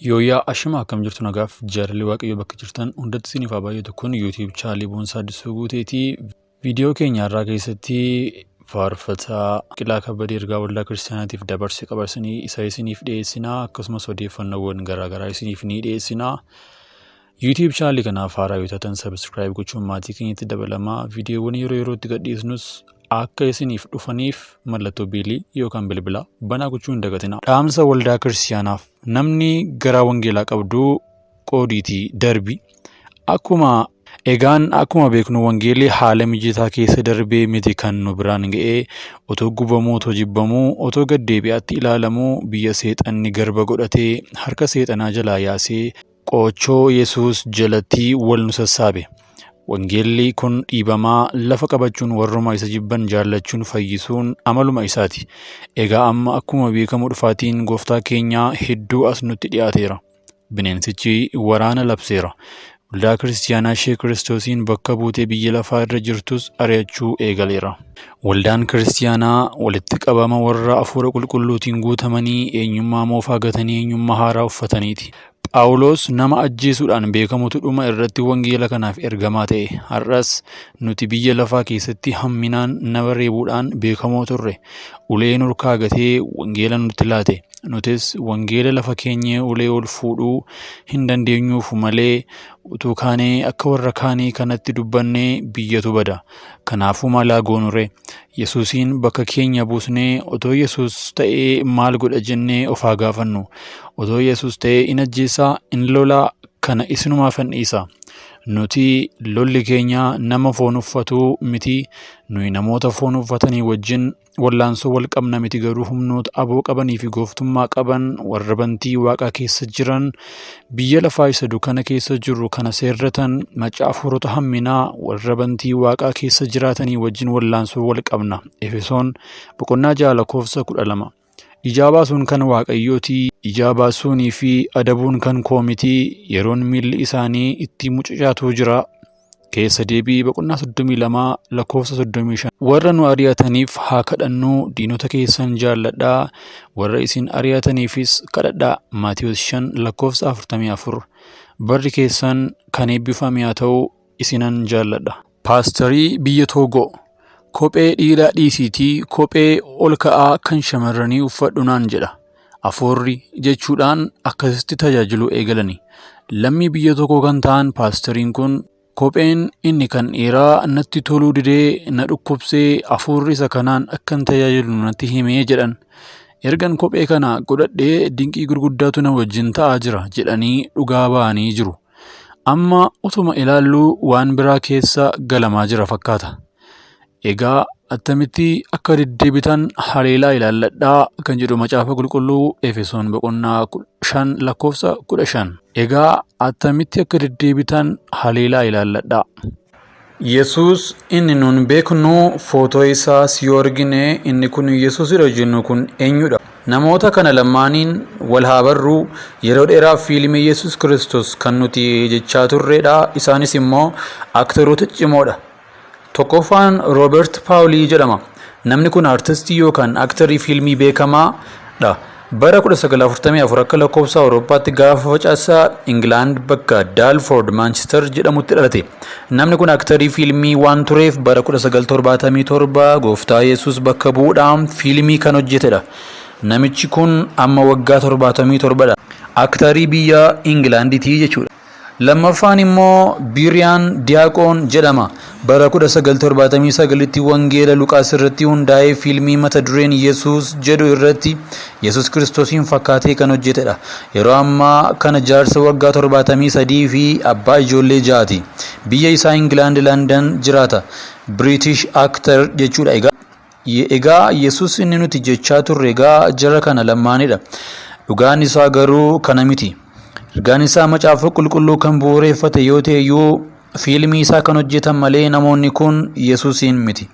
Yooyaa ashama akkam jirtu nagaaf jaalalli waaqayyoo bakka jirtan hundatti isiniif haa baay'atu. Kun YouTube chaanalii Boonsaa Addisuu Guuteetii. Viidiyoo keenya irraa keessatti faarfataa Qilaa Kabbadee ergaa waldaa kiristaanaatiif dabarsee qabarsanii isa isiniif dhiyeessinaa, akkasumas odeeffannoowwan garaagaraa isiniif ni dhiyeessinaa. YouTube chaanalii kanaaf haaraa yoo taatan subscribe gochuun maatii keenyatti dabalamaa. Viidiyoowwan yeroo yerootti gadhiisnus akka isiniif dhufaniif mallattoo beelii yookaan bilbila banaa gochuu hin dagatinaa. Dhaamsa waldaa kiristaanaaf namni garaa wangeelaa qabdu qoodiitii darbi. Akkuma beeknu wangeelli haala mijataa keessa darbee miti kan nu biraan ga'ee otoo gubamuu, otoo jibbamuu, otoo gaddeebi'aatti ilaalamuu biyya seexanni garba godhatee harka seexanaa jalaa yaasee qoochoo Yesuus jalatti wal nu sassaabe. Wangeelli kun dhiibamaa lafa qabachuun warruma isa jibban jaallachuun fayyisuun amaluma isaati. Egaa amma akkuma beekamu dhufaatiin gooftaa keenyaa hedduu as nutti dhiyaateera. Bineensichi waraana labseera. Waldaa kiristaanaa ishee Kiristoosiin bakka buutee biyya lafaa irra jirtus ari'achuu eegaleera. Waldaan kiristaanaa walitti qabama warra hafuura qulqulluutiin guutamanii eenyummaa moofaa gatanii eenyummaa haaraa uffataniiti. Phaawulos nama ajjeesuudhaan beekamutu dhuma irratti wangeela kanaaf ergamaa ta'e. Har'as nuti biyya lafaa keessatti hamminaan nama reebuudhaan beekamoo turre. Ulee nurkaa gatee wangeela nutti laate. Nutis wangeela lafa keenya ulee ol fuudhuu hin dandeenyuuf malee utuu kaanee akka warra kaanii kanatti dubbannee biyyatu bada. Kanaafuu maalaa goonure? Yesuusiin bakka keenya buusnee otoo Yesuus ta'ee maal godha jennee of haa gaafannu. Otoo Yesuus ta'ee in ajjeesaa, in lolaa, kana isinumaa fanniisa. Nuti lolli keenya nama foon uffatu miti. Nuyi namoota foon uffatanii wajjin wallaansoo wal qabna miti, garuu humnoota aboo qabanii fi gooftummaa qaban warra bantii waaqaa keessa jiran biyya lafaa isa dukkana keessa jirru kana seerratan macaaforota hamminaa warra bantii waaqaa keessa jiraatanii wajjin wallaansoo wal qabna. Efesoon 6:12. Ijaa baasuun kan waaqayyooti. Ijaa baasuunii fi adabuun kan koomitii. Yeroon miilli isaanii itti mucucaatu jira. Keessa deebii 32:35. Warra nu ari'ataniif haa kadhannu, diinota keessan jaalladhaa, warra isin ari'ataniifis kadhadhaa. Maatiyos 5:44. Barri keessan kan eebbifame haa ta'u isinan jaalladha. Paasterii biyya Toogoo. Kophee dhiiraa dhiisiitii kophee ol ka'aa kan shamarranii uffadhu naan jedha. Afoorri jechuudhaan akkasitti tajaajilu eegalani. Lammii biyya tokkoo kan ta'an paasteriin kun kopheen inni kan dhiiraa natti toluu didee na dhukkubsee afoorri isa kanaan akkan tajaajilu natti himee jedhan. Ergan kophee kana godhadhee dinqii gurguddaatu na wajjin ta'aa jira jedhanii dhugaa ba'anii jiru. Amma utuma ilaalluu waan biraa keessa galamaa jira fakkaata. Egaa attamitti akka deddeebitan haleelaa ilaalladhaa kan jedhu macaafa qulqulluu Efesoon 5:15. Egaa attamitti akka deddeebitan haleelaa ilaalladhaa. Yesuus inni nun beeknu footoo isaas yoo argine inni kun Yesuusidha jennu kun eenyudha? Namoota kana lamaaniin wal haa barruu. Yeroo dheeraaf fiilmii Yesuus Kiristoos kan nuti jechaa turredha. Isaanis immoo aktoroota cimoodha. Tokkoffaan Roobert Paawulii jedhama. Namni kun artistii yookaan aktarii fiilmii beekamaadha. Bara 1944 akka lakkoofsa Awurooppaatti gaafa facaasaa Ingilaand bakka Daalford Maanchister jedhamutti dhalate. Namni kun aktarii fiilmii waan tureef bara 1977 gooftaa Yesuus bakka bu'uudhaan fiilmii kan hojjetedha. Namichi kun amma waggaa 77dha. Aktarii biyya Ingilaanditii jechuudha. Lammaffaan immoo Biriyaan Diyaaqoon jedhama. Bara 1979tti wangeela Luqaas irratti hundaa'ee fiilmii mata dureen Yesuus jedhu irratti Yesuus Kiristoosiin fakkaatee kan hojjetedha. Yeroo ammaa kana jaarsa waggaa 73 fi abbaa ijoollee 6ti. Biyya isaa Ingilaand Landan jiraata. British actor jechuudha. Egaa Yesuus inni nuti jechaa turre egaa jara kana lamaanidha. Dhugaan isaa garuu kana miti. Ergaan isaa macaafa qulqulluu kan bu'uureffate yoo ta'e iyyuu fiilmii isaa kan hojjetan malee namoonni kun Yesuusiin miti.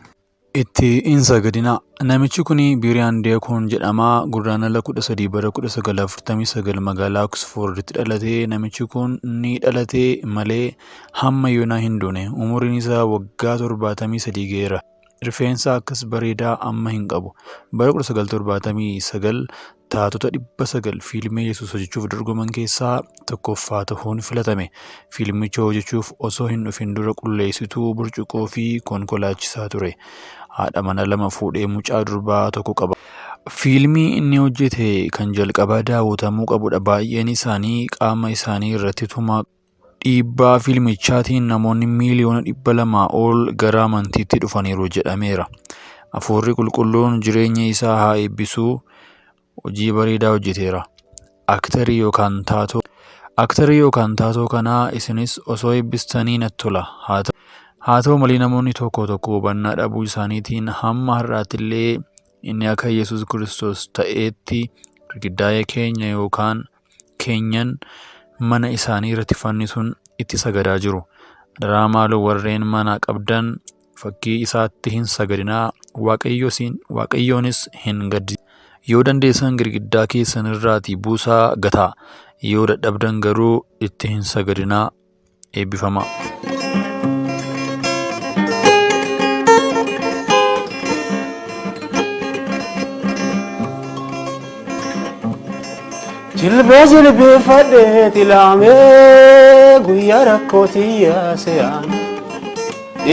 Itti hin sagadinaa. Namichi kun Biriyaan Diyaaqoon jedhama. Gurraandhala 13 bara 1949 magaalaa Oksforditti dhalate. Namichi kun ni dhalate malee hamma yoonaa hin duune. Umuriin isaa waggaa 73 ga'eera. Rifeensa akkas bareedaa amma hin qabu. Bara 1979 taatota 900 fiilmii Yesuus hojjechuuf dorgoman keessaa tokkoffaa ta'uun filatame. Fiilmicha hojjechuuf osoo hin dhufin dura qulleessituu, burcuqoo fi konkolaachisaa ture. Haadha mana 2 fuudhee mucaa durbaa 1 qaba. Fiilmii inni hojjete kan jalqabaa daawwatamuu qabudha. Baay'een isaanii qaama isaanii irratti tumaa dhiibbaa fiilmichaatiin namoonni miiliyoona 200 ol gara amantiitti dhufaniiru jedhameera. Hafuurri qulqulluun jireenya isaa haa eebbisu. Hojii bareedaa hojjeteera. Aktarii yookaan taatoo kanaa isinis osoo eebbistanii natti tola. Haa ta'u malee namoonni tokko hubannaa dhabuu isaaniitiin hamma har'aattillee inni akka Yesuus Kiristoos ta'eetti girgiddaa keenya yookaan keenyan mana isaanii irratti fannisuun itti sagadaa jiru. Adaraa maaloo warreen mana qabdan fakkii isaatti hin sagadinaa, waaqayyoonis hin gaddisiisaa. Yoo dandeessan girgiddaa keessan irraatii buusaa gataa. Yoo dadhabdan garuu itti hin sagadinaa. Eebbifamaa. Jilbeeffadhee tilaamee guyyaa rakkootii yaaseen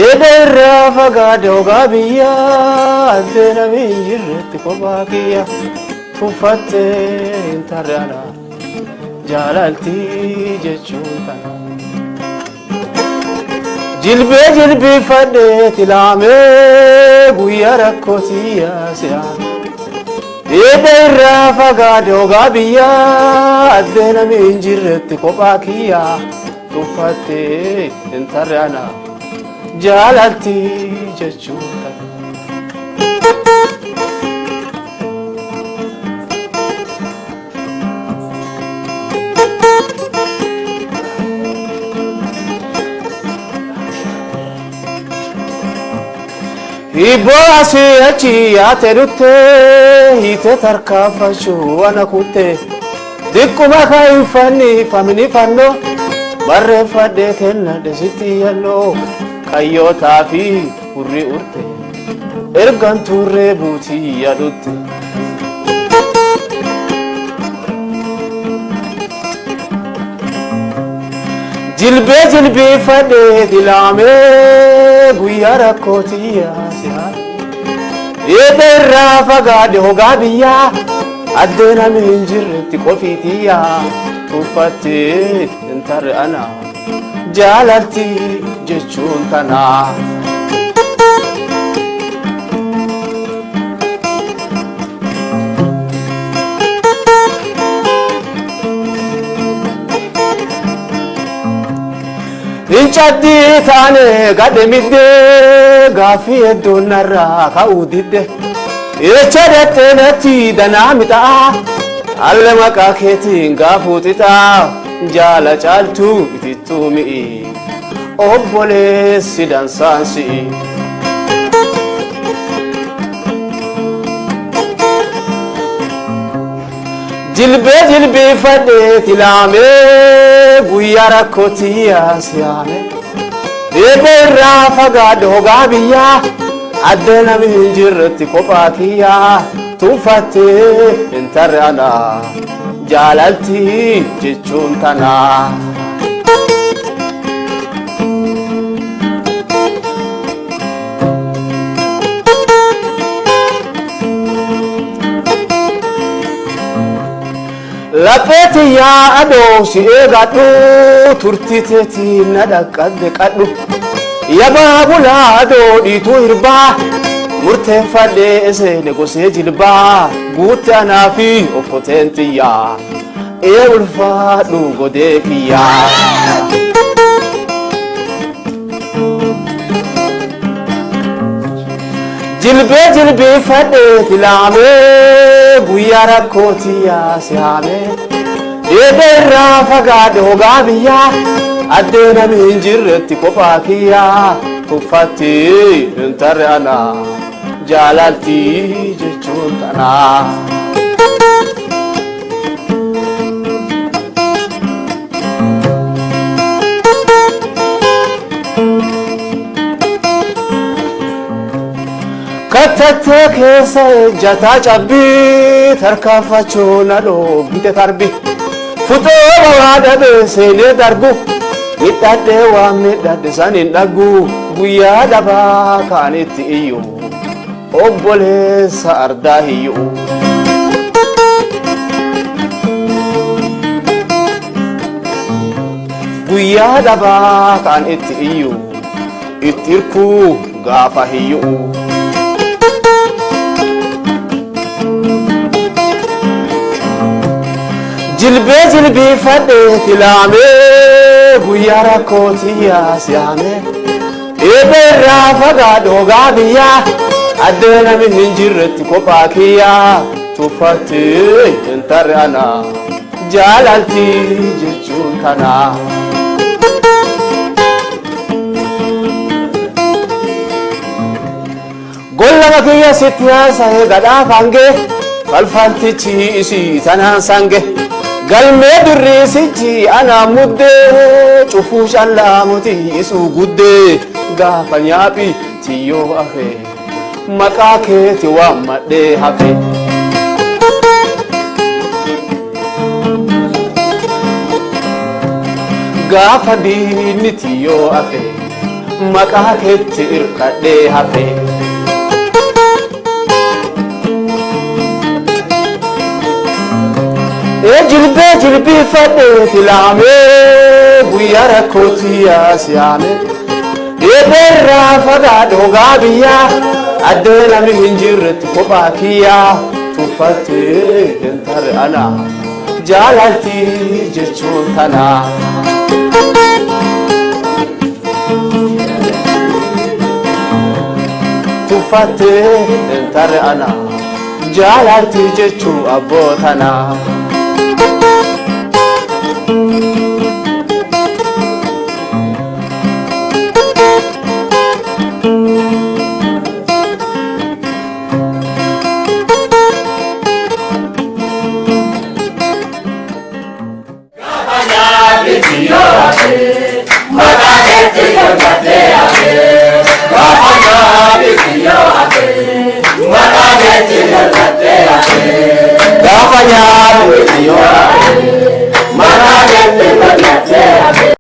eeda irraa fagaadhe ogaa biyyaa addee namni hin jirretti kophaa kiyya tuffattee hin tarreana jaalaltii jechuun tana. Jilbeeffadhee tilaamee guyyaa rakkootii yaaseen eeda irraa fagaadhe ogaa biyyaa addee namni hin jirretti kophaa kiyya tuffattee hin tarreana jaalaltii jechuun tana. Hibboo asii achi yaate dhutte hiite tarkaanfachuu wana kutte dikkuma kaayinfanni fannoo barreeffadhee kennadhe sitti yalloo qayyootaa fi hurrii urte ergan turree buutii yaadutte. Jilbeeffadhee tilaamee guyyaa rakkootii yaaseen eeda irraa fagaadhe ogaa biyyaa addee namni hin jirretti qofiitiyya tuffattee hin tarreana jaalaltii jechuun tana. Inchatti taane gadhe middee gaaffii hedduun narraa ka'uu didde jecha dhattee natti danaa mixaa alla maqaa keetiin gaafuu xixaa jaala caaltuu itittuu mi'i obboleessi dansaan si'i. Jilbeeffadhee tilaamee guyyaa rakkootii yaaseen eeda irraa fagaadhe ogaa biyyaa addee namni hin jirretti kophaa kiyya tuffattee hin tarreana jaalaltii jechuun tana. Lapheeti yaa adoo si eegadhu turtii teetii na dhaqqabde qadhu yabaa bulaa adoo dhiituu hirbaa murteeffadhee eseene gosee jilbaa guutte anaa fi okkoteen xiyyaa ee ulfaadhu godee kiyyaa. Jilbeeffadhee tilaamee guyyaa rakkootii yaaseen eeda irraa fagaadhe ogaa biyyaa addee namni hin jirretti kophaa kiyya tuffattee hin tarreana jaalaltii jechuun tana. Kattattee keessa ejjataa cabbii tarkaanfachuu na dhoogite tarbi futoo bawaadha beeseenee darbu midhadhee waan midhadhe san hin dhaggu guyyaa dhabaa kaanitti iyyuu obboleessa ardaa hiyyuu. Guyyaa dhabaa kan itti iyyuu itti hirkuu gaafa hiyyuu. Jilbee jilbiifadhee filaamee guyyaa rakkootii yaasiyaamee eebeerraa fagaadhoo gaabiyyaa addee nami hin jirretti kophaa kiyyaa tuffattee hin tarre anaa jaalaltii jechuun kanaa. Gollama kiyya sitti haasa'ee gadhaa fange falfaltichi isii tanaan sange galmee durriisichi anaa muddee cufuu shallaamuti isuu guddee gaafa nyaaphi tiyyoo hafe maqaa keeti waammadhee hafe. Gaafa diinni tiyyoo hafe maqaa keetti irkadhee hafe. Jilbee jilbiifadhee filaamee guyyaa rakkootii yaasiyaamee eebeerraa fagaadhoo gaabiyyaa addee nami hin jirretti kophaa kiyyaa tuffattee hin tarre anaa jaalaltii jechuun tanaa. Tuffattee hin tarre anaa jaalaltii jechuun abboo tanaa. Gafanya